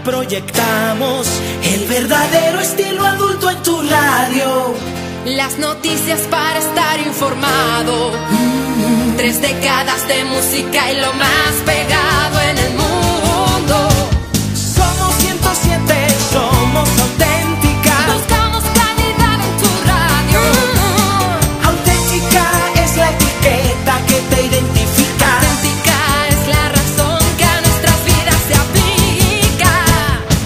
proyectamos el verdadero estilo adulto en tu radio. Las noticias para estar informado. 3 décadas de música y lo más pegado en el mundo. Somos 107, somos auténtica. Buscamos calidad en tu radio. Auténtica es la etiqueta que te identifica. Auténtica es la razón que a nuestras vidas se aplica.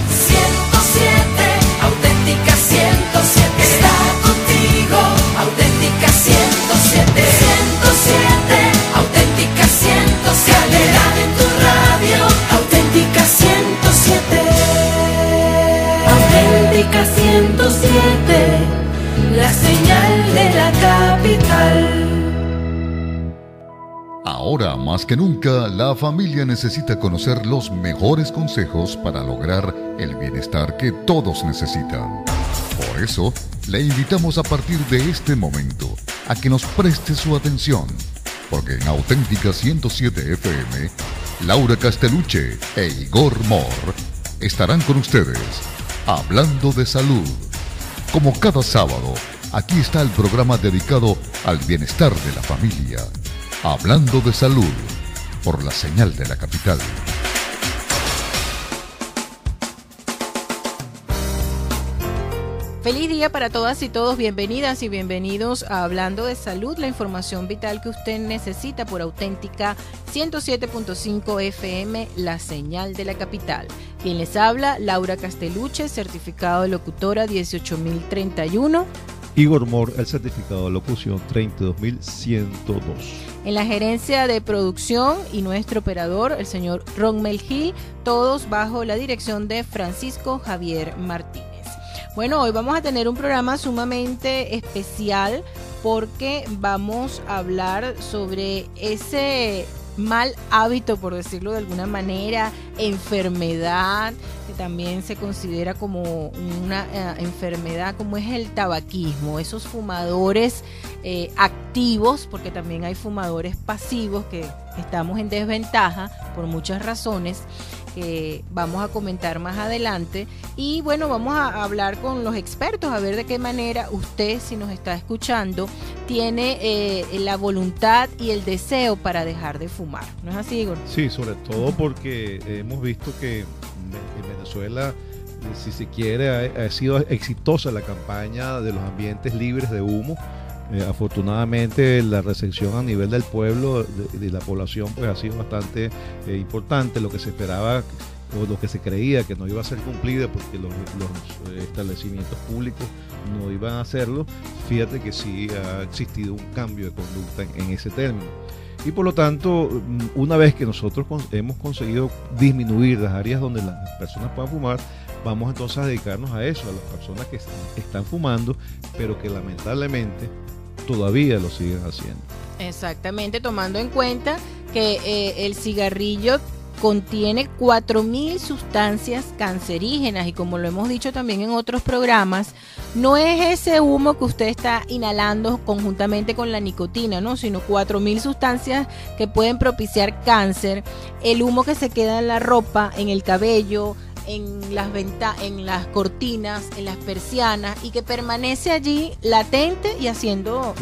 107, auténtica 107. Está contigo, auténtica 107. 107, auténtica 107. Calidad en tu radio, auténtica 107. Auténtica 107, la señal de la capital. Ahora más que nunca, la familia necesita conocer los mejores consejos para lograr el bienestar que todos necesitan. Por eso, le invitamos a partir de este momento a que nos preste su atención, porque en Auténtica 107 FM, Laura Castellucci e Igor Mor estarán con ustedes hablando de salud. Como cada sábado, aquí está el programa dedicado al bienestar de la familia. Hablando de salud, por la señal de la capital. Feliz día para todas y todos, bienvenidas y bienvenidos a Hablando de Salud, la información vital que usted necesita por Auténtica 107.5 FM, la señal de la capital. Quien les habla, Laura Castellucci, certificado de locutora 18031. Igor Mor, el certificado de locución 32102. En la gerencia de producción y nuestro operador, el señor Ronmel Gil, todos bajo la dirección de Francisco Javier Martínez. Bueno, hoy vamos a tener un programa sumamente especial porque vamos a hablar sobre ese mal hábito, por decirlo de alguna manera, enfermedad, que también se considera como una enfermedad, como es el tabaquismo, esos fumadores activos, porque también hay fumadores pasivos que estamos en desventaja por muchas razones que vamos a comentar más adelante. Y bueno, vamos a hablar con los expertos a ver de qué manera usted, si nos está escuchando, tiene la voluntad y el deseo para dejar de fumar. ¿No es así, Igor? Sí, sobre todo porque hemos visto que en Venezuela, si se quiere, ha sido exitosa la campaña de los ambientes libres de humo. Afortunadamente la recepción a nivel del pueblo, de la población, pues ha sido bastante importante. Lo que se esperaba o lo que se creía que no iba a ser cumplido porque los establecimientos públicos no iban a hacerlo, fíjate que sí ha existido un cambio de conducta en ese término. Y por lo tanto, una vez que nosotros hemos conseguido disminuir las áreas donde las personas puedan fumar, vamos entonces a dedicarnos a eso, a las personas que están fumando, pero que lamentablemente todavía lo siguen haciendo. Exactamente, tomando en cuenta que el cigarrillo contiene 4.000 sustancias cancerígenas y como lo hemos dicho también en otros programas, no es ese humo que usted está inhalando conjuntamente con la nicotina, ¿no? Sino 4.000 sustancias que pueden propiciar cáncer, el humo que se queda en la ropa, en el cabello, en las cortinas, en las persianas y que permanece allí latente y haciendo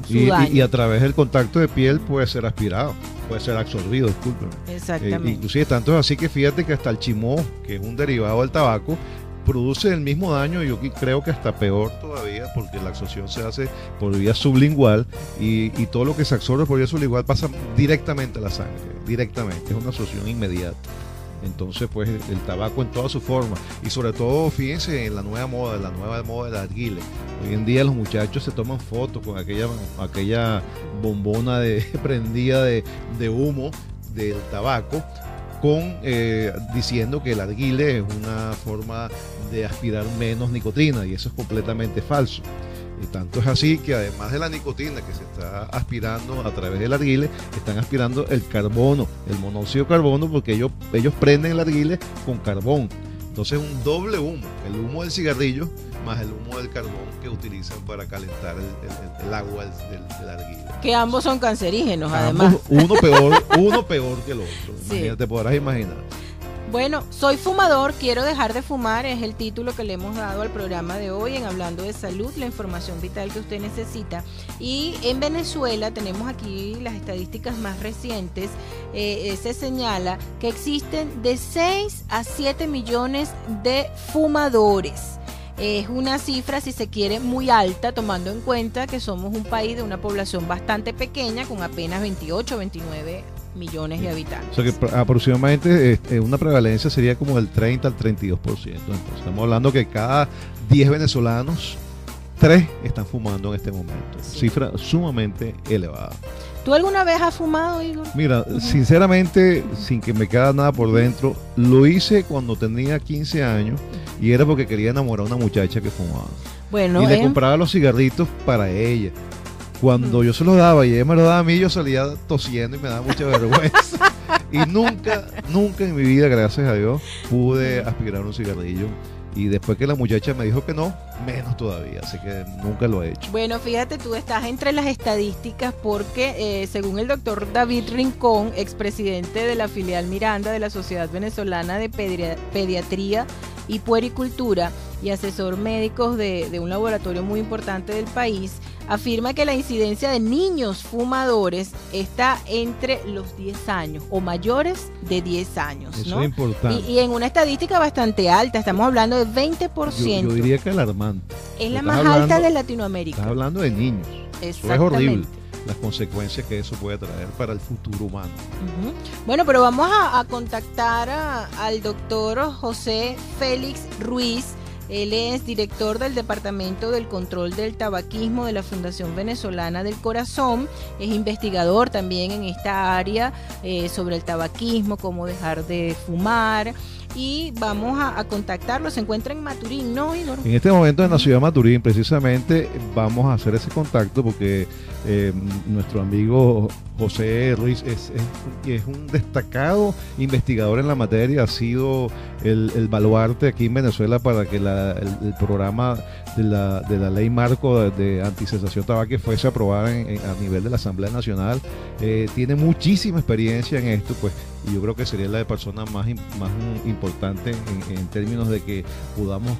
su daño. Y a través del contacto de piel puede ser aspirado, puede ser absorbido, discúlpeme. Exactamente. Inclusive tanto es así que fíjate que hasta el chimó, que es un derivado del tabaco, produce el mismo daño, yo creo que hasta peor todavía, porque la absorción se hace por vía sublingual y todo lo que se absorbe por vía sublingual pasa directamente a la sangre, directamente, es una absorción inmediata. Entonces, pues el tabaco en toda su forma y sobre todo, fíjense en la nueva moda del narguilé. Hoy en día los muchachos se toman fotos con aquella bombona prendida de humo del tabaco, diciendo que el narguilé es una forma de aspirar menos nicotina, y eso es completamente falso. Y tanto es así que además de la nicotina que se está aspirando a través del narguilé, están aspirando el carbono, el monóxido de carbono, porque ellos prenden el narguilé con carbón. Entonces es un doble humo, el humo del cigarrillo más el humo del carbón que utilizan para calentar el agua del narguilé. Que ambos son cancerígenos, además. Uno peor que el otro. Sí. Te podrás imaginar. Bueno, soy fumador, quiero dejar de fumar, es el título que le hemos dado al programa de hoy en Hablando de Salud, la información vital que usted necesita. Y en Venezuela tenemos aquí las estadísticas más recientes, se señala que existen de 6 a 7 millones de fumadores. Es una cifra, si se quiere, muy alta, tomando en cuenta que somos un país de una población bastante pequeña, con apenas 28, 29 millones de habitantes. O sea que aproximadamente una prevalencia sería como del 30 al 32%. Entonces estamos hablando que cada 10 venezolanos, 3 están fumando en este momento. Sí. Cifra sumamente elevada. ¿Tú alguna vez has fumado, Igor? Mira, sinceramente, sin que me quede nada por dentro, lo hice cuando tenía 15 años y era porque quería enamorar a una muchacha que fumaba. Bueno, y le compraba los cigarritos para ella. Cuando yo se los daba y ella me los daba a mí, yo salía tosiendo y me daba mucha vergüenza. Y nunca en mi vida, gracias a Dios, pude aspirar un cigarrillo. Y después que la muchacha me dijo que no, menos todavía, así que nunca lo he hecho. Bueno, fíjate, tú estás entre las estadísticas porque según el doctor David Rincón, expresidente de la filial Miranda de la Sociedad Venezolana de Pediatría y Puericultura y asesor médico de un laboratorio muy importante del país, afirma que la incidencia de niños fumadores está entre los 10 años o mayores de 10 años. Eso ¿no? es importante. Y en una estadística bastante alta, estamos hablando de 20%. Yo diría que alarmante. Es la más alta de Latinoamérica. Estás hablando de niños. Eso es horrible. Las consecuencias que eso puede traer para el futuro humano. Uh-huh. Bueno, pero vamos a contactar al doctor José Félix Ruiz. Él es director del Departamento del Control del Tabaquismo de la Fundación Venezolana del Corazón. Es investigador también en esta área sobre el tabaquismo, cómo dejar de fumar. Y vamos a contactarlo. Se encuentra en Maturín, ¿no, Igor? En este momento en la ciudad de Maturín, precisamente, vamos a hacer ese contacto porque nuestro amigo José Ruiz es un destacado investigador en la materia, ha sido el baluarte aquí en Venezuela para que el programa de la ley marco de anticesación tabaco fuese aprobada a nivel de la Asamblea Nacional. Tiene muchísima experiencia en esto, pues, y yo creo que sería la persona más importante en términos de que podamos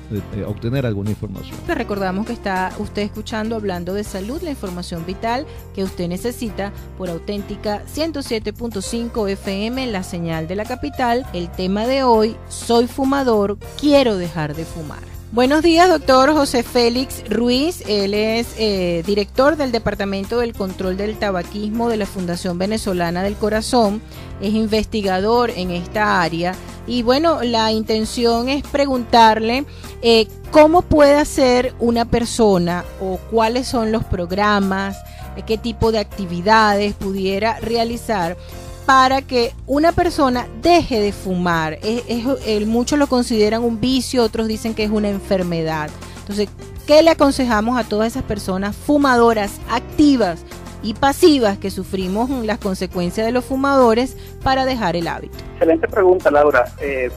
obtener alguna información. Le recordamos que está usted escuchando Hablando de Salud, la información vital que usted necesita por Auténtica 107.5 FM, la señal de la capital. El tema de hoy: soy fumador, quiero dejar de fumar. Buenos días, doctor José Félix Ruiz. Él es director del Departamento del Control del Tabaquismo de la Fundación Venezolana del Corazón. Es investigador en esta área. Y bueno, la intención es preguntarle cómo puede hacer una persona o cuáles son los programas, qué tipo de actividades pudiera realizar para que una persona deje de fumar. Muchos lo consideran un vicio, otros dicen que es una enfermedad. Entonces, ¿qué le aconsejamos a todas esas personas fumadoras activas y pasivas que sufrimos las consecuencias de los fumadores para dejar el hábito? Excelente pregunta, Laura.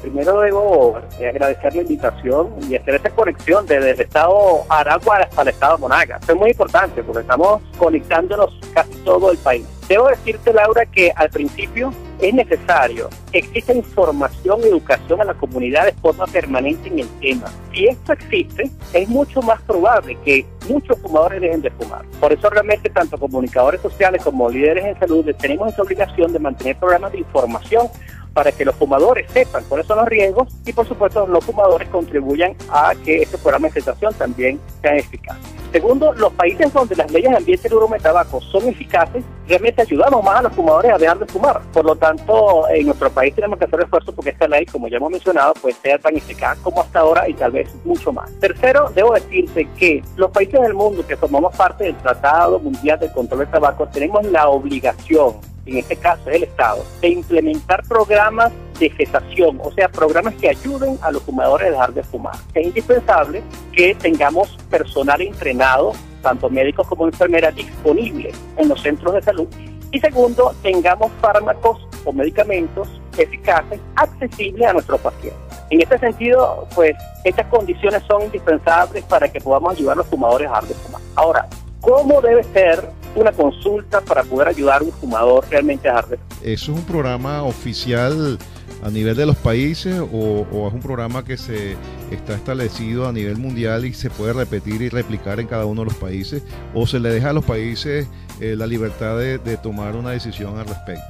Primero debo agradecer la invitación y hacer esta conexión desde el estado Aragua hasta el estado Monagas. Esto es muy importante porque estamos conectándonos casi todo el país. Debo decirte, Laura, que al principio es necesario que exista información y educación a la comunidad de forma permanente en el tema. Si esto existe, es mucho más probable que muchos fumadores dejen de fumar. Por eso realmente tanto comunicadores sociales como líderes en salud tenemos esa obligación de mantener programas de información para que los fumadores sepan cuáles son los riesgos y, por supuesto, los fumadores contribuyan a que este programa de cesación también sea eficaz. Segundo, los países donde las leyes de ambiente del humo de tabaco son eficaces, realmente ayudamos más a los fumadores a dejar de fumar. Por lo tanto, en nuestro país tenemos que hacer esfuerzos porque esta ley, como ya hemos mencionado, pues sea tan eficaz como hasta ahora y tal vez mucho más. Tercero, debo decirte que los países del mundo que formamos parte del Tratado Mundial del Control del Tabaco tenemos la obligación, en este caso el Estado, de implementar programas de cesación, o sea, programas que ayuden a los fumadores a dejar de fumar. Es indispensable que tengamos personal entrenado, tanto médicos como enfermeras, disponibles en los centros de salud. Y segundo, tengamos fármacos o medicamentos eficaces, accesibles a nuestros pacientes. En este sentido, pues, estas condiciones son indispensables para que podamos ayudar a los fumadores a dejar de fumar. Ahora, ¿cómo debe ser una consulta para poder ayudar a un fumador realmente a dejar de fumar? Eso es un programa oficial a nivel de los países o es un programa que se está establecido a nivel mundial y se puede repetir y replicar en cada uno de los países, o se le deja a los países la libertad de tomar una decisión al respecto?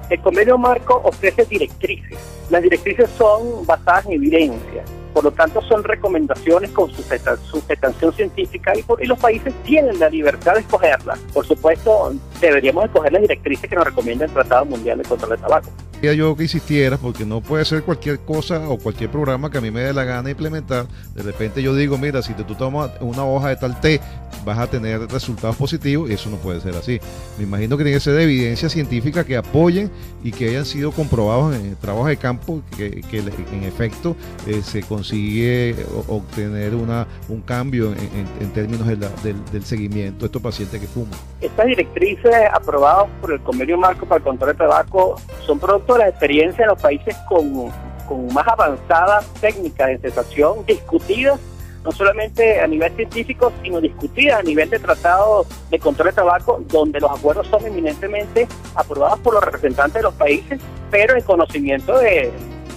El convenio marco ofrece directrices. Las directrices son basadas en evidencia. Por lo tanto, son recomendaciones con sustentación científica y los países tienen la libertad de escogerlas. Por supuesto, deberíamos escoger las directrices que nos recomienda el Tratado Mundial de Control del Tabaco. Yo que insistieras, porque no puede ser cualquier cosa o cualquier programa que a mí me dé la gana implementar. De repente yo digo, mira, si tú tomas una hoja de tal té, vas a tener resultados positivos, y eso no puede ser así. Me imagino que tiene que ser de evidencia científica que apoyen y que hayan sido comprobados en trabajos de campo, que en efecto se consigue obtener un cambio en términos del seguimiento de estos pacientes que fuman. Estas directrices aprobadas por el Convenio Marco para el Control del Tabaco son producto de la experiencia de los países con más avanzadas técnicas de cesación, discutidas no solamente a nivel científico, sino discutidas a nivel de tratado de control de tabaco, donde los acuerdos son eminentemente aprobados por los representantes de los países, pero en conocimiento de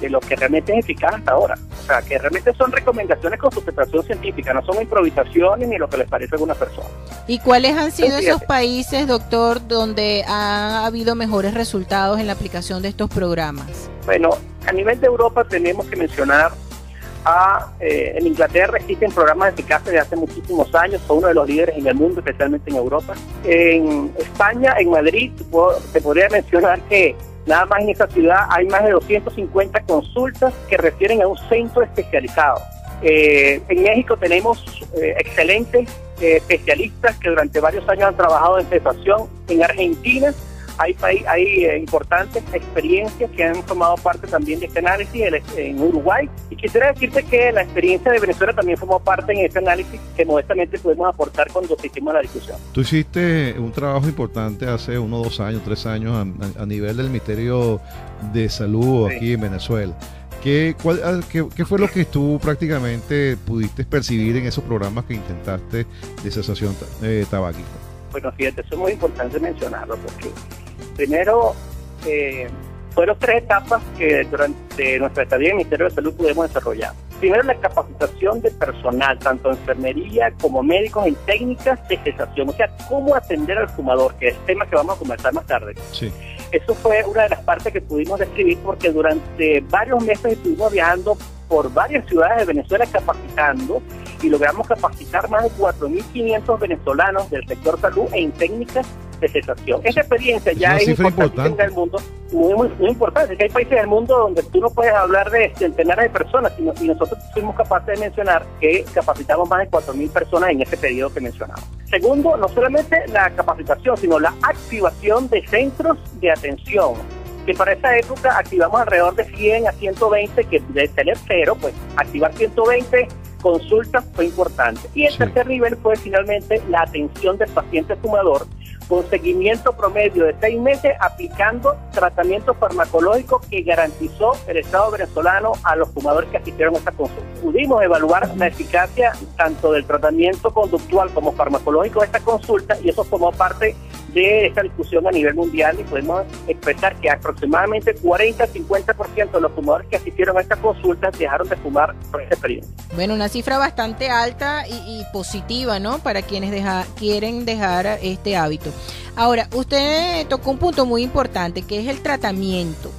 lo que realmente es eficaz hasta ahora. O sea, que realmente son recomendaciones con sustentación científica, no son improvisaciones ni lo que les parece a alguna persona. ¿Y cuáles han sido esos países, doctor, donde ha habido mejores resultados en la aplicación de estos programas? Bueno, a nivel de Europa tenemos que mencionar en Inglaterra existen programas eficaces de hace muchísimos años, son uno de los líderes en el mundo, especialmente en Europa. En España, en Madrid, te podría mencionar que nada más en esta ciudad hay más de 250 consultas que refieren a un centro especializado. En México tenemos excelentes especialistas que durante varios años han trabajado en cesación. En Argentina hay importantes experiencias que han formado parte también de este análisis en Uruguay. Y quisiera decirte que la experiencia de Venezuela también formó parte en este análisis que modestamente pudimos aportar cuando hicimos la discusión. Tú hiciste un trabajo importante hace 1, 2 años, 3 años a nivel del Ministerio de Salud aquí en Venezuela. ¿Qué fue lo que tú prácticamente pudiste percibir en esos programas que intentaste de cesación tabáquica? Bueno, fíjate, eso es muy importante mencionarlo porque primero fueron 3 etapas que durante nuestra estadía en el Ministerio de Salud pudimos desarrollar. Primero, la capacitación de personal, tanto enfermería como médicos en técnicas de cesación, o sea, cómo atender al fumador, que es el tema que vamos a conversar más tarde. Sí. Eso fue una de las partes que pudimos describir porque durante varios meses estuvimos viajando por varias ciudades de Venezuela capacitando y logramos capacitar más de 4.500 venezolanos del sector salud en técnicas de cesación. Esa experiencia ya es importante en el mundo, muy importante. Que hay países del mundo donde tú no puedes hablar de centenares de personas, y nosotros fuimos capaces de mencionar que capacitamos más de 4.000 personas en ese periodo que mencionamos. Segundo, no solamente la capacitación, sino la activación de centros de atención, que para esa época activamos alrededor de 100 a 120, que de tener 0, pues activar 120 consultas fue importante. Y el tercer nivel fue finalmente la atención del paciente fumador, con seguimiento promedio de 6 meses, aplicando tratamiento farmacológico que garantizó el Estado venezolano a los fumadores que asistieron a esta consulta. Pudimos evaluar la eficacia tanto del tratamiento conductual como farmacológico de esta consulta, y eso formó parte de esta discusión a nivel mundial, y podemos expresar que aproximadamente 40-50% de los fumadores que asistieron a esta consulta dejaron de fumar por esta experiencia. Bueno, una cifra bastante alta y positiva, ¿no? Para quienes quieren dejar este hábito. Ahora, usted tocó un punto muy importante, que es el tratamiento.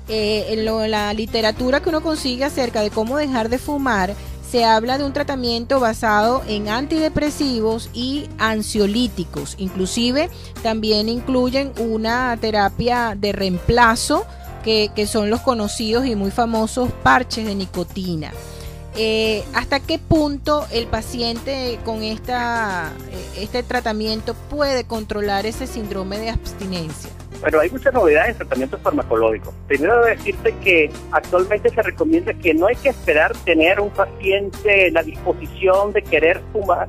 En la literatura que uno consigue acerca de cómo dejar de fumar, se habla de un tratamiento basado en antidepresivos y ansiolíticos. Inclusive también incluyen una terapia de reemplazo que son los conocidos y muy famosos parches de nicotina. ¿Hasta qué punto el paciente con este tratamiento puede controlar ese síndrome de abstinencia? Bueno, hay muchas novedades en tratamiento farmacológico. Primero debo decirte que actualmente se recomienda que no hay que esperar tener un paciente la disposición de querer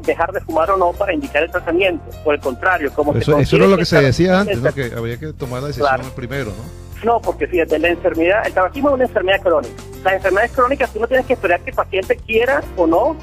dejar de fumar o no para indicar el tratamiento. Por el contrario, como eso era lo que se decía antes, ¿no? Que había que tomar la decisión primero, ¿no? No, porque fíjate, el tabaquismo es una enfermedad crónica. Las enfermedades crónicas tú no tienes que esperar que el paciente quiera o no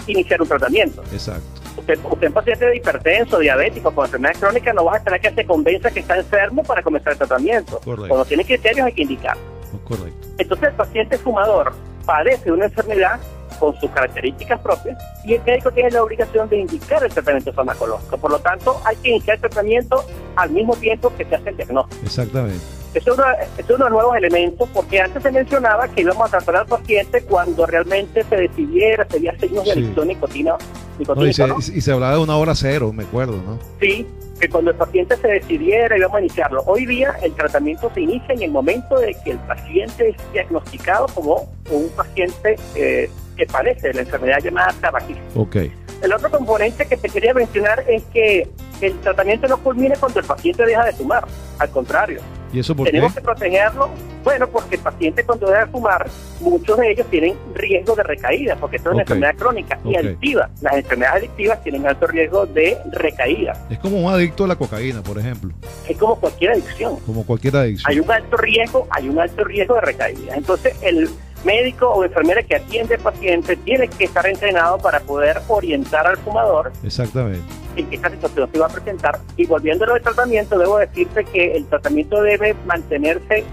iniciar un tratamiento. Exacto. Usted es paciente hipertenso, diabético, con enfermedades crónicas, no vas a esperar que se convenza que está enfermo para comenzar el tratamiento. Correcto. Cuando tiene criterios hay que indicar. Correcto. Entonces el paciente fumador padece una enfermedad con sus características propias y el médico tiene la obligación de indicar el tratamiento farmacológico. Por lo tanto, hay que iniciar el tratamiento al mismo tiempo que se hace el diagnóstico. Exactamente. Es uno de los nuevos elementos, porque antes se mencionaba que íbamos a tratar al paciente cuando realmente se decidiera, sería signos de adicción nicotina. No, y se hablaba de una hora cero, me acuerdo, ¿no? Sí, que cuando el paciente se decidiera íbamos a iniciarlo. Hoy día el tratamiento se inicia en el momento de que el paciente es diagnosticado como un paciente que padece de la enfermedad llamada tabaquismo. Okay. El otro componente que te quería mencionar es que el tratamiento no culmine cuando el paciente deja de fumar, al contrario. ¿Y eso por qué? Tenemos que protegerlo, bueno, porque el paciente cuando deja de fumar, muchos de ellos tienen riesgo de recaída, porque esto es una enfermedad crónica y adictiva. Las enfermedades adictivas tienen alto riesgo de recaída. Es como un adicto a la cocaína, por ejemplo. Es como cualquier adicción. Como cualquier adicción. Hay un alto riesgo de recaída. Entonces, el médico o enfermera que atiende al paciente tiene que estar entrenado para poder orientar al fumador. Exactamente. En qué situación se va a presentar. Y volviendo a lo del tratamiento, debo decirte que el tratamiento debe mantenerse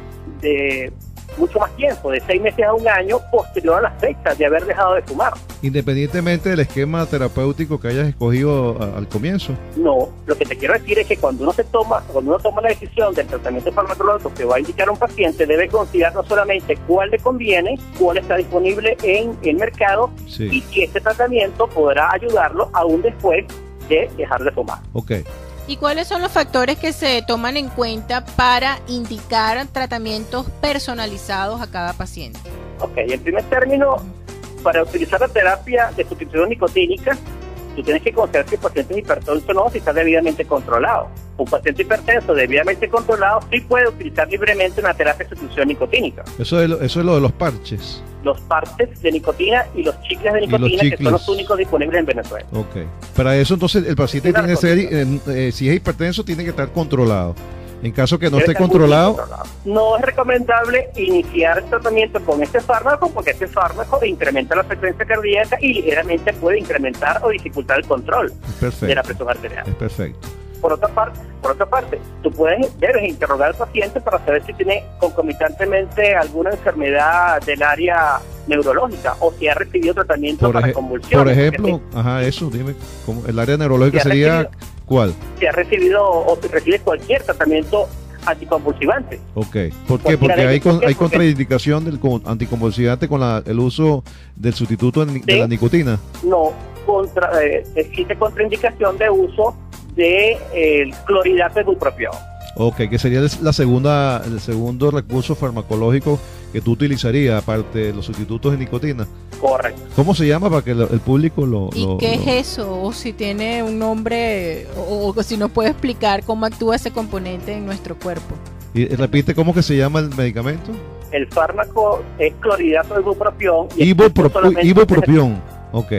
de mucho más tiempo, de 6 meses a un año, posterior a las fechas de haber dejado de fumar. Independientemente del esquema terapéutico que hayas escogido al comienzo. No, lo que te quiero decir es que cuando uno toma la decisión del tratamiento farmacológico que va a indicar a un paciente, debe considerar no solamente cuál le conviene, cuál está disponible en el mercado, sí, y si este tratamiento podrá ayudarlo aún después de dejar de fumar. Okay. ¿Y cuáles son los factores que se toman en cuenta para indicar tratamientos personalizados a cada paciente? Ok, en primer término, para utilizar la terapia de sustitución nicotínica, tú tienes que considerar si el paciente es hipertenso o no, si está debidamente controlado. Un paciente hipertenso debidamente controlado sí puede utilizar libremente una terapia de sustitución nicotínica. Eso es lo de los parches. Los parches de nicotina y los chicles de nicotina, que son los únicos disponibles en Venezuela. Ok. Para eso entonces el paciente tiene que ser, si es hipertenso, tiene que estar controlado. En caso que no esté controlado, no es recomendable iniciar el tratamiento con este fármaco, porque este fármaco incrementa la frecuencia cardíaca y ligeramente puede incrementar o dificultar el control de la presión arterial. Es perfecto. Por otra parte, tú debes interrogar al paciente para saber si tiene concomitantemente alguna enfermedad del área neurológica o si ha recibido tratamiento para convulsiones. Por ejemplo, dime, el área neurológica sería ¿cuál? Si ha recibido o si recibe cualquier tratamiento anticonvulsivante. Ok. ¿Por qué? Porque hay contraindicación del anticonvulsivante con el uso del sustituto de la nicotina. No, existe contraindicación de uso de clorhidrato de bupropión. Ok, que sería el segundo recurso farmacológico que tú utilizarías, aparte de los sustitutos de nicotina. Correcto. ¿Cómo se llama para que el público qué es eso? O si tiene un nombre, o si nos puede explicar cómo actúa ese componente en nuestro cuerpo. Y repite, ¿cómo que se llama el medicamento? El fármaco es clorhidrato de bupropión. Ibupropión. Ok.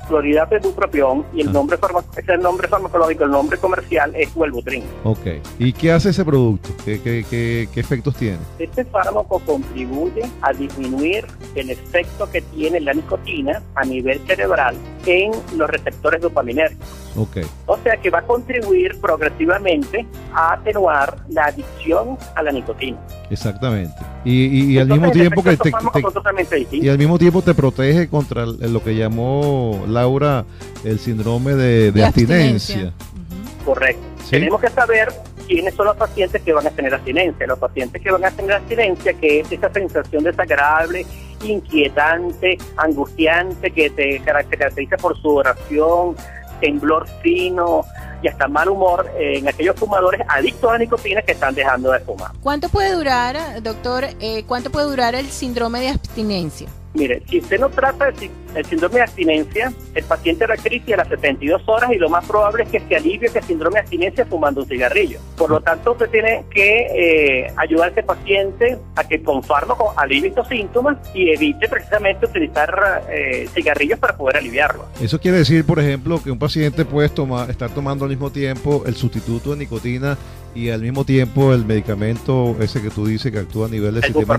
Clorhidrato de bupropión y el nombre farmacológico, el nombre comercial es Wellbutrin. Ok. ¿Y qué hace ese producto? ¿Qué efectos tiene? Este fármaco contribuye a disminuir el efecto que tiene la nicotina a nivel cerebral en los receptores dopaminérgicos. Ok. O sea que va a contribuir progresivamente a atenuar la adicción a la nicotina. Exactamente. Y al mismo tiempo al mismo tiempo te protege contra lo que llamó Laura el síndrome de abstinencia. Correcto. ¿Sí? Tenemos que saber quiénes son los pacientes que van a tener abstinencia. Los pacientes que van a tener abstinencia, que es esa sensación desagradable, inquietante, angustiante, que te caracteriza por sudoración, temblor fino y hasta mal humor en aquellos fumadores adictos a la nicotina que están dejando de fumar. ¿Cuánto puede durar, doctor, el síndrome de abstinencia? Mire, si usted no trata el síndrome de abstinencia, el paciente da crisis a las 72 horas y lo más probable es que se alivie ese síndrome de abstinencia fumando un cigarrillo. Por lo tanto, usted tiene que ayudar a ese paciente a que con fármaco alivie estos síntomas y evite precisamente utilizar cigarrillos para poder aliviarlo. Eso quiere decir, por ejemplo, que un paciente puede estar tomando al mismo tiempo el sustituto de nicotina Y al mismo tiempo el medicamento ese que tú dices que actúa a nivel del sistema,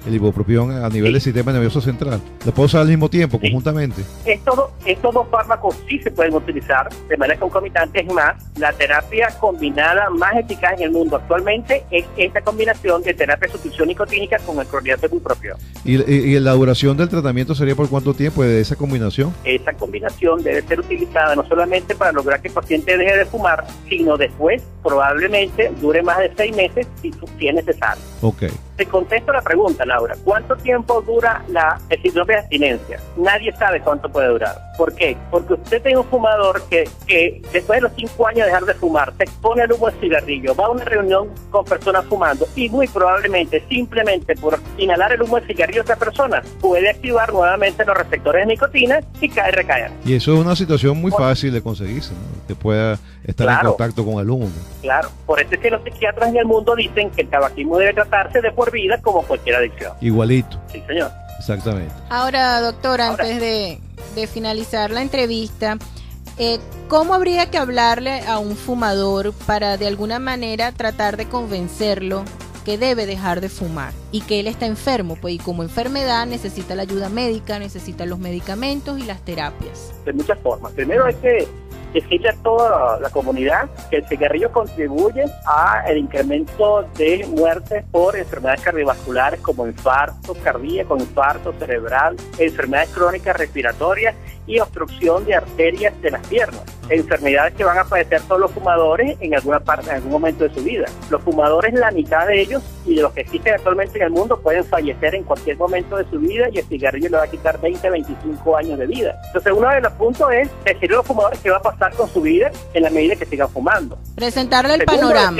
el ibupropión a nivel del sistema nervioso central, ¿lo puedo usar al mismo tiempo, conjuntamente? Estos dos fármacos sí se pueden utilizar de manera concomitante. Es más, la terapia combinada más eficaz en el mundo actualmente es esta combinación de terapia de sustitución nicotínica con el clorhidrato de ibupropión. ¿Y la duración del tratamiento sería por cuánto tiempo de esa combinación? Esa combinación debe ser utilizada no solamente para lograr que el paciente deje de fumar, sino después probablemente dure más de 6 meses si es necesario. Ok. Te contesto la pregunta, Laura. ¿Cuánto tiempo dura el síndrome de abstinencia? Nadie sabe cuánto puede durar. ¿Por qué? Porque usted tiene un fumador que después de los 5 años de dejar de fumar, se expone al humo del cigarrillo, va a una reunión con personas fumando y muy probablemente, simplemente por inhalar el humo del cigarrillo de otra persona, puede activar nuevamente los receptores de nicotina y recaer. Y eso es una situación muy fácil de conseguirse, ¿no? Que pueda estar en contacto con el humo. Claro, por eso es que los psiquiatras en el mundo dicen que el tabaquismo debe tratarse de por vida como cualquier adicción. Igualito. Sí, señor. Exactamente. Ahora, doctor, antes de finalizar la entrevista, ¿cómo habría que hablarle a un fumador para de alguna manera tratar de convencerlo que debe dejar de fumar y que él está enfermo, pues, y como enfermedad necesita la ayuda médica, necesita los medicamentos y las terapias? De muchas formas. Primero hay que decirle a toda la comunidad que el cigarrillo contribuye al incremento de muertes por enfermedades cardiovasculares como infarto cardíaco, infarto cerebral, enfermedades crónicas respiratorias y obstrucción de arterias de las piernas, enfermedades que van a padecer todos los fumadores en alguna parte, en algún momento de su vida. Los fumadores, la mitad de ellos y de los que existen actualmente en el mundo, pueden fallecer en cualquier momento de su vida y el cigarrillo le va a quitar 20, 25 años de vida. Entonces, uno de los puntos es decirle a los fumadores qué va a pasar con su vida en la medida que sigan fumando. Presentarle el Segundo, panorama.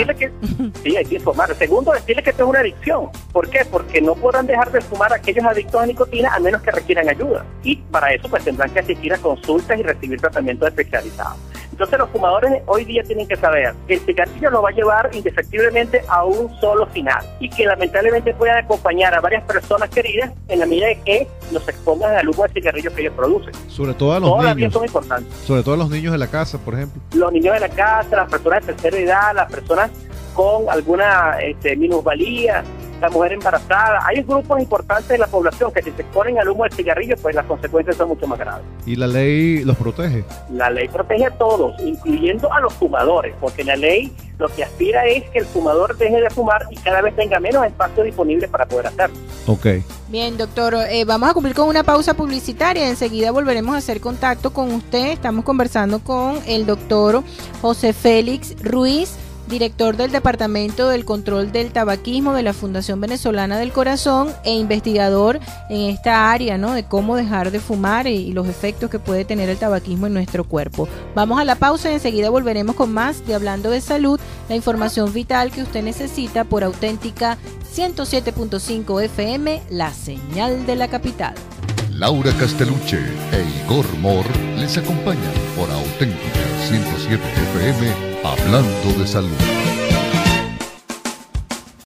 Sí, hay que informar. Segundo, decirle que esto es una adicción. ¿Por qué? Porque no podrán dejar de fumar aquellos adictos a nicotina a menos que requieran ayuda. Y para eso pues tendrán que asistir a consultas y recibir tratamientos especializados. Entonces los fumadores hoy día tienen que saber que el cigarrillo lo va a llevar indefectiblemente a un solo final y que lamentablemente pueden acompañar a varias personas queridas en la medida de que nos expongan al humo del cigarrillo que ellos producen. Sobre todo a los Todas las niños. son importantes. Sobre todo a los niños de la casa, por ejemplo. Los niños de la casa, las personas de tercera edad, las personas con alguna minusvalía, la mujer embarazada. Hay grupos importantes de la población que si se exponen al humo del cigarrillo, pues las consecuencias son mucho más graves. ¿Y la ley los protege? La ley protege a todos, incluyendo a los fumadores, porque la ley lo que aspira es que el fumador deje de fumar y cada vez tenga menos espacio disponible para poder hacerlo. Ok. Bien, doctor, vamos a cumplir con una pausa publicitaria. Enseguida volveremos a hacer contacto con usted. Estamos conversando con el doctor José Félix Ruiz, director del Departamento del Control del Tabaquismo de la Fundación Venezolana del Corazón e investigador en esta área, ¿no?, de cómo dejar de fumar y los efectos que puede tener el tabaquismo en nuestro cuerpo. Vamos a la pausa y enseguida volveremos con más de Hablando de Salud, la información vital que usted necesita por Auténtica 107.5 FM, la señal de la capital. Laura Castellucci e Igor Mor les acompañan por Auténtica 107 FM, Hablando de Salud.